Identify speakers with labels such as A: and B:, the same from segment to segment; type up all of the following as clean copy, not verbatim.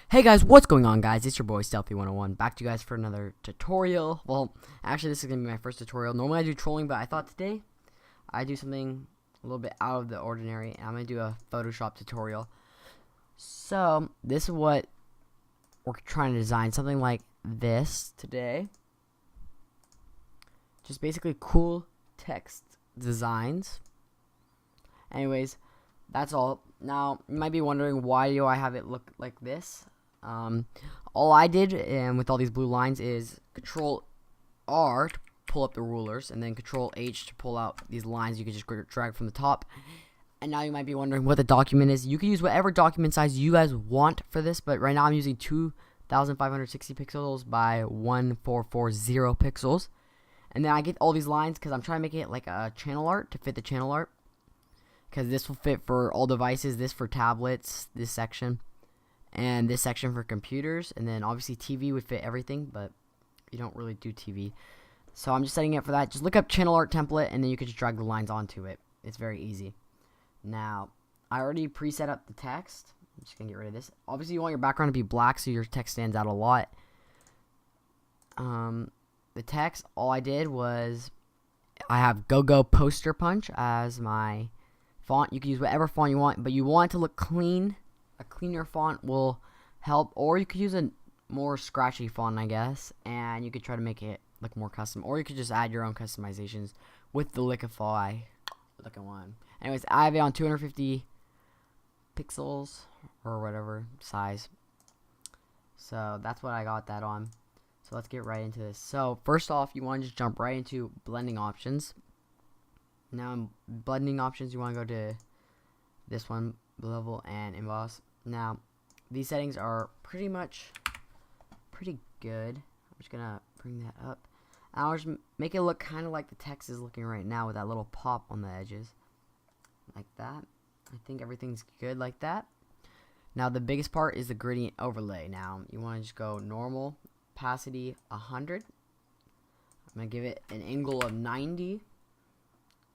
A: Hey guys, what's going on guys? It's your boy Stealthy101 back to you guys for another tutorial. Well, actually this is going to be my first tutorial. Normally I do trolling, but I thought today I do something a little bit out of the ordinary, and I'm going to do a Photoshop tutorial. So, this is what we're trying to design, something like this today. Just basically cool text designs. Anyways, that's all. Now, you might be wondering, why do I have it look like this? All I did, and with all these blue lines, is Control R to pull up the rulers, and then Control H to pull out these lines you can just drag from the top. And now you might be wondering what the document is. You can use whatever document size you guys want for this, but right now I'm using 2560 pixels by 1440 pixels. And then I get all these lines because I'm trying to make it like a channel art to fit the channel art. Because this will fit for all devices, this for tablets, this section, and this section for computers. And then obviously TV would fit everything, but you don't really do TV. So I'm just setting it for that. Just look up channel art template, and then you can just drag the lines onto it. It's very easy. Now, I already preset up the text. I'm just going to get rid of this. Obviously you want your background to be black so your text stands out a lot. The text, all I did was, I have Go Poster Punch as my font. You can use whatever font you want, but you want it to look clean. A cleaner font will help, or you could use a more scratchy font, I guess, and you could try to make it look more custom, or you could just add your own customizations with the Liquify looking one. Anyways, I have it on 250 pixels or whatever size, so that's what I got that on. So let's get right into this. So first off, you want to just jump right into blending options. Now in blending options, you want to go to this one, level and emboss. Now these settings are pretty good. I'm just gonna bring that up. I'll just make it look kind of like the text is looking right now, with that little pop on the edges, like that. I think everything's good like that. Now the biggest part is the gradient overlay. Now you want to just go normal, opacity 100. I'm gonna give it an angle of 90.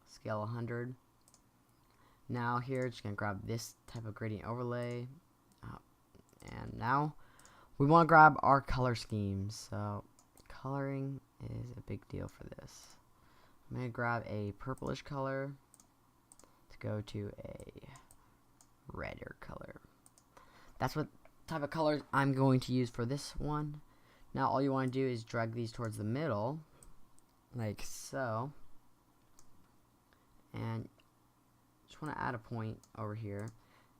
A: Scale 100. Now here, just gonna grab this type of gradient overlay, and now we want to grab our color schemes. So coloring is a big deal for this. I'm gonna grab a purplish color to go to a redder color. That's what type of colors I'm going to use for this one. Now all you want to do is drag these towards the middle, like so. And just want to add a point over here.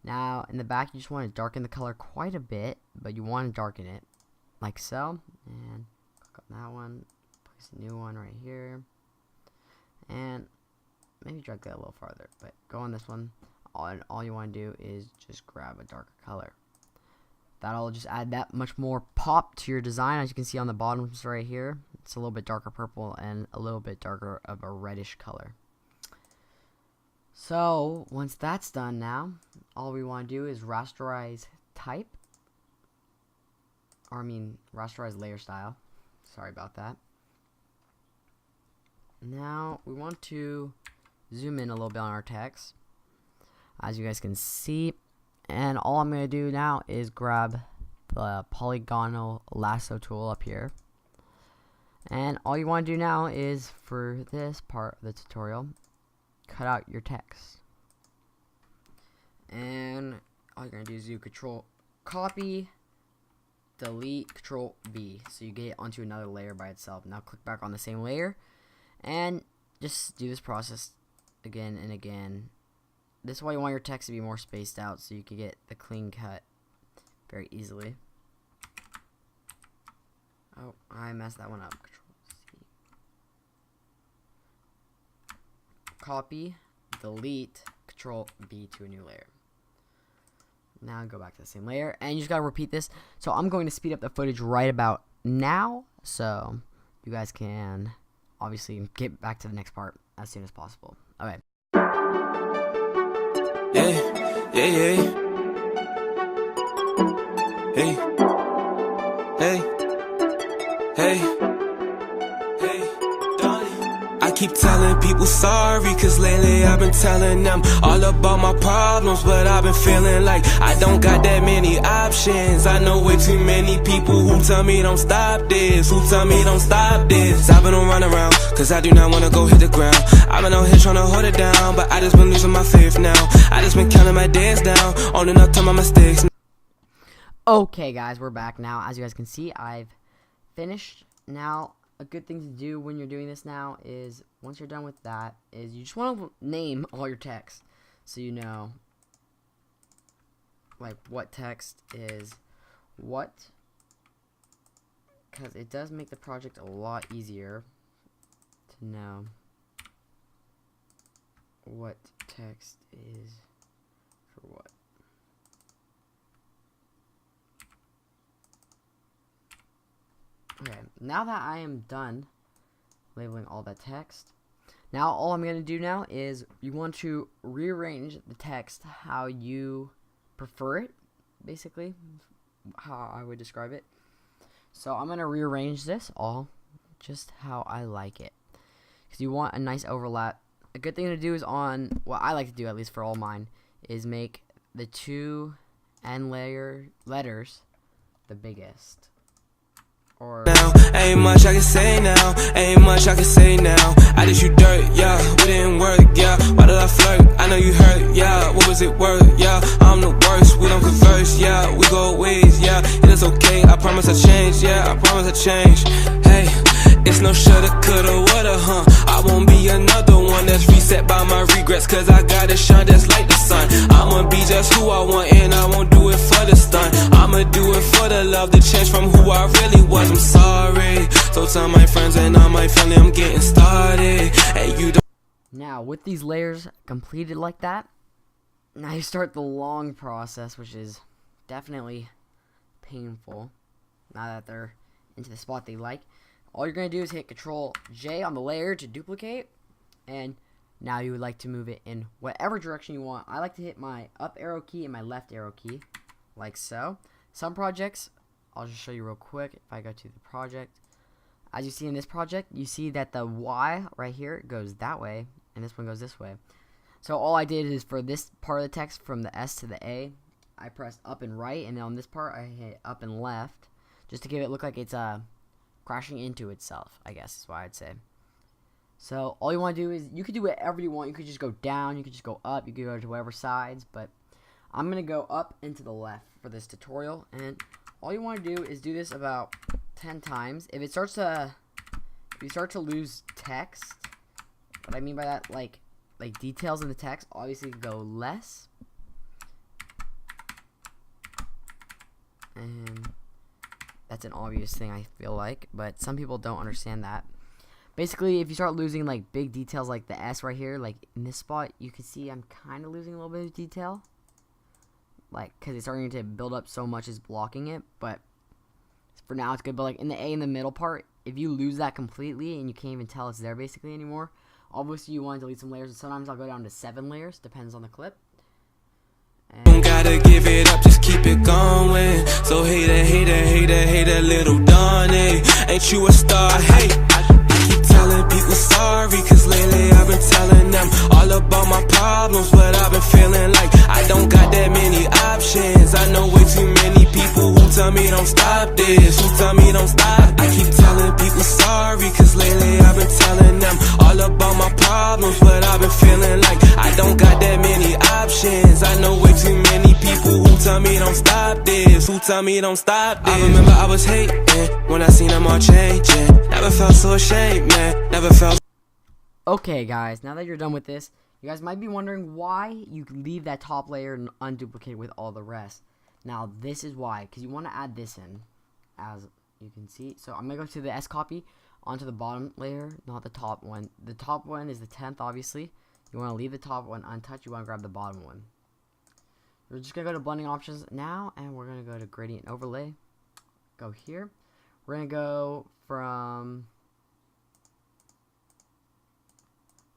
A: Now in the back, you just want to darken the color quite a bit, but you want to darken it like so. And click on that one, place a new one right here, and maybe drag that a little farther, but go on this one. All you want to do is just grab a darker color. That'll just add that much more pop to your design. As you can see on the bottoms right here, it's a little bit darker purple and a little bit darker of a reddish color. So once that's done, now all we want to do is rasterize type, or I mean rasterize layer style. Sorry about that. Now we want to zoom in a little bit on our text, as you guys can see, and all I'm going to do now is grab the polygonal lasso tool up here, and all you want to do now is, for this part of the tutorial, cut out your text. And all you're gonna do is do Control Copy, Delete, Control B, so you get it onto another layer by itself. Now click back on the same layer and just do this process again and again. This is why you want your text to be more spaced out, so you can get the clean cut very easily. Oh, I messed that one up. Control C. Copy, delete, Control B to a new layer. Now go back to the same layer, and you just gotta repeat this. So I'm going to speed up the footage right about now, so you guys can obviously get back to the next part as soon as possible. Okay.
B: Yeah, yeah, yeah. Hey, hey, hey, hey, darling. I keep telling people sorry, cause lately I've been telling them all about my problems, but I've been feeling like I don't got that many options. I know way too many people who tell me don't stop this, who tell me don't stop this. I've been on run around, cause I do not wanna go hit the ground. I've been out here trying to hold it down, but I just been losing my faith now. I just been counting my days down, owning up to my mistakes.
A: Okay, guys, we're back now. As you guys can see, I've finished. Now, a good thing to do when you're doing this now is, once you're done with that, is you just want to name all your text, so you know, like, what text is what, because it does make the project a lot easier to know what text is for what. Okay, now that I am done labeling all that text, now all I'm going to do now is you want to rearrange the text how you prefer it, basically, how I would describe it. So I'm going to rearrange this all just how I like it, because you want a nice overlap. A good thing to do is what I like to do, at least for all mine, is make the two end letters the biggest.
B: Now, ain't much I can say now, ain't much I can say now. I did you dirt, yeah, we didn't work, yeah. Why did I flirt? I know you hurt, yeah. What was it worth, yeah? I'm the worst, we don't converse, yeah. We go ways, yeah. It is okay, I promise I change, yeah. I promise I change. Hey, it's no shoulda, coulda, woulda, huh? I won't be another one that's reset by my regrets, cause I gotta shine just like the sun. I'ma be just who I want, and I won't do it for the stunt. I'ma do it for the love, the change from who I really was. I'm sorry, so tell my friends and all my family I'm getting started. And you don't.
A: Now, with these layers completed like that, now you start the long process, which is definitely painful. Now that they're into the spot they like, all you're going to do is hit Control J on the layer to duplicate, and now you would like to move it in whatever direction you want. I like to hit my up arrow key and my left arrow key, like so. Some projects, I'll just show you real quick. If I go to the project, as you see in this project, you see that the Y right here goes that way, and this one goes this way. So all I did is for this part of the text, from the S to the A, I pressed up and right, and then on this part I hit up and left, just to give it look like it's crashing into itself, I guess is what I'd say. So all you want to do is, you could do whatever you want. You could just go down, you could just go up, you could go to whatever sides, but I'm going to go up and to the left for this tutorial, and all you want to do is do this about 10 times. If you start to lose text, what I mean by that, like details in the text, obviously go less. And that's an obvious thing, I feel like, but some people don't understand that. Basically, if you start losing like big details like the S right here, like in this spot, you can see I'm kind of losing a little bit of detail. Like, because it's starting to build up so much, it's blocking it, but for now it's good. But like in the A in the middle part, if you lose that completely and you can't even tell it's there basically anymore, obviously you want to delete some layers, and sometimes I'll go down to 7 layers, depends on the clip.
B: Don't gotta give it up, just keep it going. So hater, little Donnie, ain't you a star? Hey, I keep telling people sorry, cause lately I've been telling them all about my problems, but I've been feeling like I don't got that many options. I know way too many people who tell me don't stop this, who tell me don't stop. I keep telling people sorry, cause lately I've been telling them all about my problems, but I've been feeling like I don't got that many options. I know way too many people who tell me don't stop this, who tell me don't stop this. I remember I was hating when I seen them all changing. Never felt so ashamed, man. Never felt.
A: Okay, guys, now that you're done with this, you guys might be wondering why you leave that top layer unduplicated with all the rest. Now, this is why, because you want to add this in, as you can see. So I'm going to go to the S copy onto the bottom layer, not the top one. The top one is the 10th, obviously. You want to leave the top one untouched. You want to grab the bottom one. We're just going to go to blending options now, and we're going to go to gradient overlay. Go here. We're going to go from...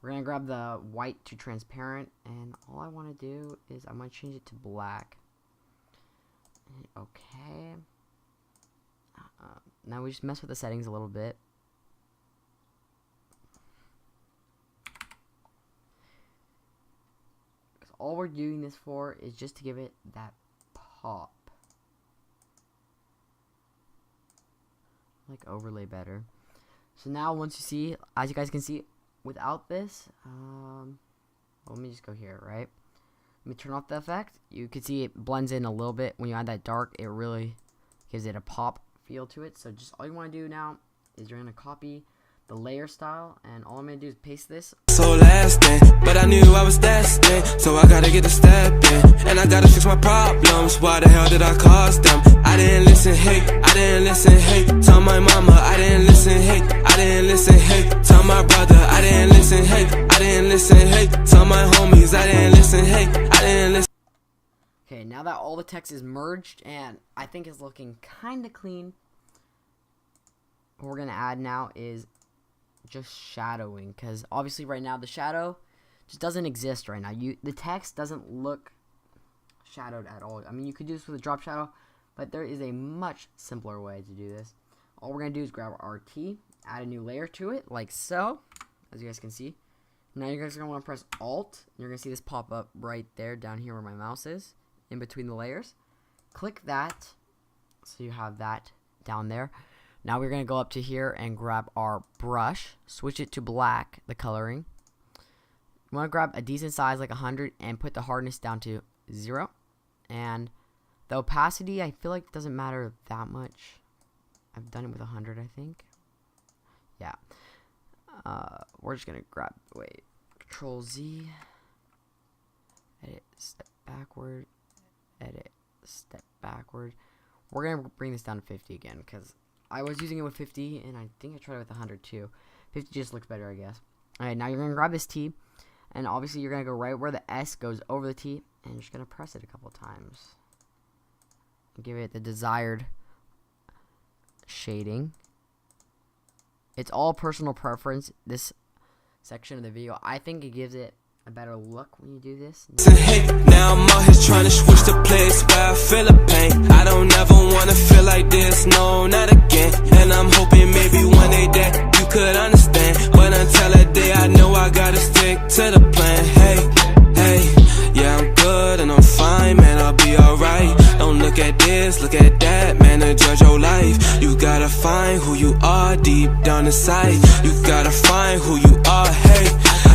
A: We're going to grab the white to transparent, and all I want to do is I might change it to black. Okay. Now we just mess with the settings a little bit. all we're doing this for is just to give it that pop. Like overlay better. So now once you see, as you guys can see, without this, let me just go here, right? Let me turn off the effect. You can see it blends in a little bit. When you add that dark, it really gives it a pop feel to it. So just all you want to do now is you're going to copy the layer style, and all I'm going to do is paste this.
B: So lasting, but I knew I was destined, so I gotta get a step in, and I gotta fix my problems. Why the hell did I cause them? I didn't listen, hey, I didn't listen, hey. Tell my mama, I didn't listen, hey, I didn't listen, hey. Tell my brother, I didn't listen, hey, I didn't listen, hey. Tell my homies, I didn't listen, hey, I didn't listen.
A: Okay, now that all the text is merged and I think it's looking kind of clean, what we're gonna add now is just shadowing, because obviously right now the shadow just doesn't exist right now. The text doesn't look shadowed at all. I mean, you could do this with a drop shadow, but there is a much simpler way to do this. All we're gonna do is grab our RT, add a new layer to it, like so, as you guys can see. Now you guys are gonna want to press Alt, and you're gonna see this pop up right there down here where my mouse is, in between the layers. Click that, so you have that down there. Now we're going to go up to here and grab our brush, switch it to black, the coloring. You want to grab a decent size like 100 and put the hardness down to 0. And the opacity, I feel like doesn't matter that much. I've done it with 100, I think. Yeah. We're just going to grab, wait, Control Z, edit, step backward, edit, step backward. We're going to bring this down to 50 again, because I was using it with 50, and I think I tried it with 100 too. 50 just looks better, I guess. Alright, now you're going to grab this T, and obviously you're going to go right where the S goes over the T, and you're just going to press it a couple times. And give it the desired shading. It's all personal preference, this section of the video. I think it gives it a better look when you do this.
B: Hey, now I'm out here trying to switch the place where I feel the pain. I don't ever want to feel like this, no, not again. And I'm hoping maybe one day that you could understand, but until that day I know I gotta stick to the plan. Hey, yeah, I'm good and I'm fine, man, I'll be alright. Don't look at this, look at that, man, and judge your life. You gotta find who you are deep down inside. You gotta find who you are, hey.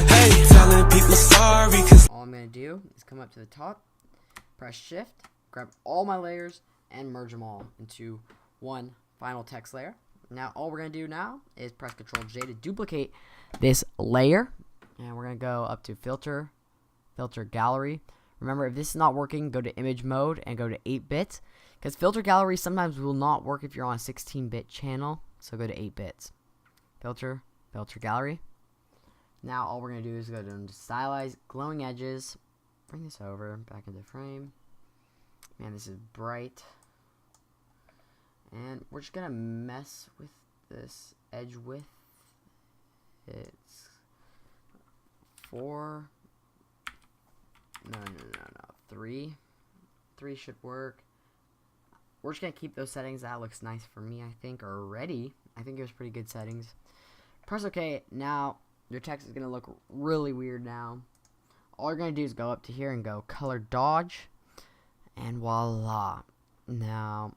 B: Hey, telling people sorry, cause
A: all I'm going to do is come up to the top, press shift, grab all my layers, and merge them all into one final text layer. Now all we're going to do now is press Control J to duplicate this layer, and we're going to go up to filter gallery. Remember, if this is not working, go to image mode and go to 8-bit, because filter gallery sometimes will not work if you're on a 16-bit channel, so go to 8 bits. Filter gallery. Now all we're going to do is go to stylize glowing edges, bring this over, back into frame. Man, this is bright. And we're just going to mess with this edge width. It's 4. No. 3. 3 should work. We're just going to keep those settings. That looks nice for me, I think, already. I think it was pretty good settings. Press OK. Now your text is going to look really weird now. All you're going to do is go up to here and go color dodge. And voila. Now,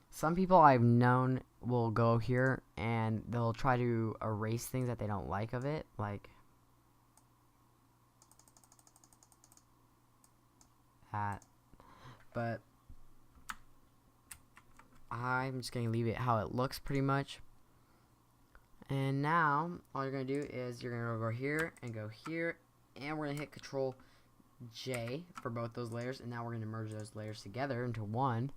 A: some people I've known will go here and they'll try to erase things that they don't like of it. Like that. But I'm just going to leave it how it looks pretty much. And now, all you're going to do is you're going to go here, and we're going to hit Control J for both those layers, and now we're going to merge those layers together into one.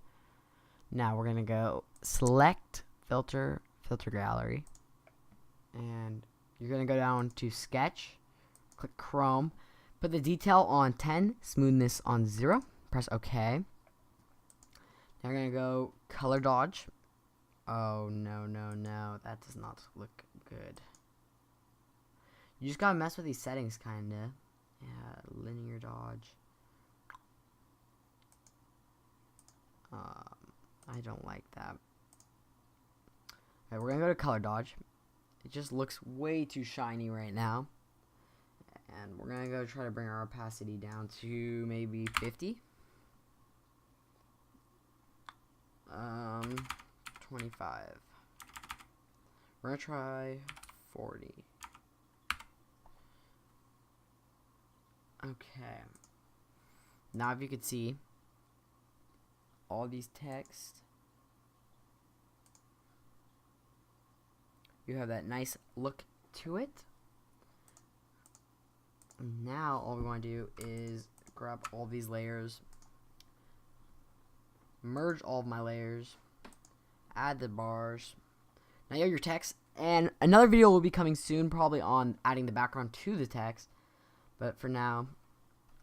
A: Now we're going to go select filter gallery, and you're going to go down to sketch, click Chrome, put the detail on 10, smoothness on 0, press OK. Now we're going to go color dodge. Oh, no, that does not look good. You just gotta mess with these settings, kinda. Yeah, linear dodge. I don't like that. Okay, we're gonna go to color dodge. It just looks way too shiny right now. And we're gonna go try to bring our opacity down to maybe 50. 25. We're gonna try 40. Okay. Now if you could see all these text, you have that nice look to it. Now all we want to do is grab all these layers, merge all of my layers, add the bars. Now you have your text, and another video will be coming soon, probably on adding the background to the text. But for now,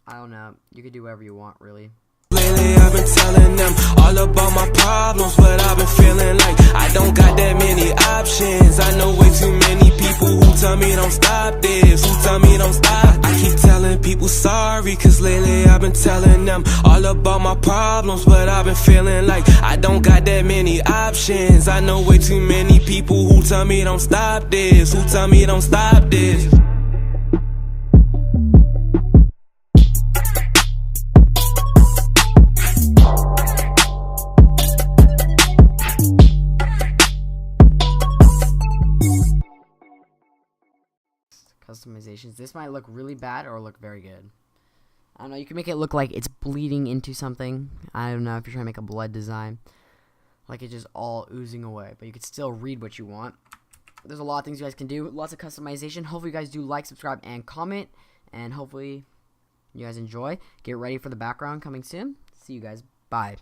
A: I don't know. You could do whatever you want, really.
B: Lately I've been telling them all about my problems, but I've been feeling like I don't got that many options. I know way too many people who tell me don't stop this, who tell me don't stop. I keep telling people sorry, cause lately I've been telling them all about my problems, but I've been feeling like I don't got that many options. I know way too many people who tell me don't stop this, who tell me don't stop this.
A: Customizations. This might look really bad or look very good. I don't know. You can make it look like it's bleeding into something. I don't know if you're trying to make a blood design, like it's just all oozing away, but you can still read what you want. There's a lot of things you guys can do. Lots of customization. Hopefully you guys do like, subscribe, and comment, and hopefully you guys enjoy. Get ready for the background coming soon. See you guys. Bye.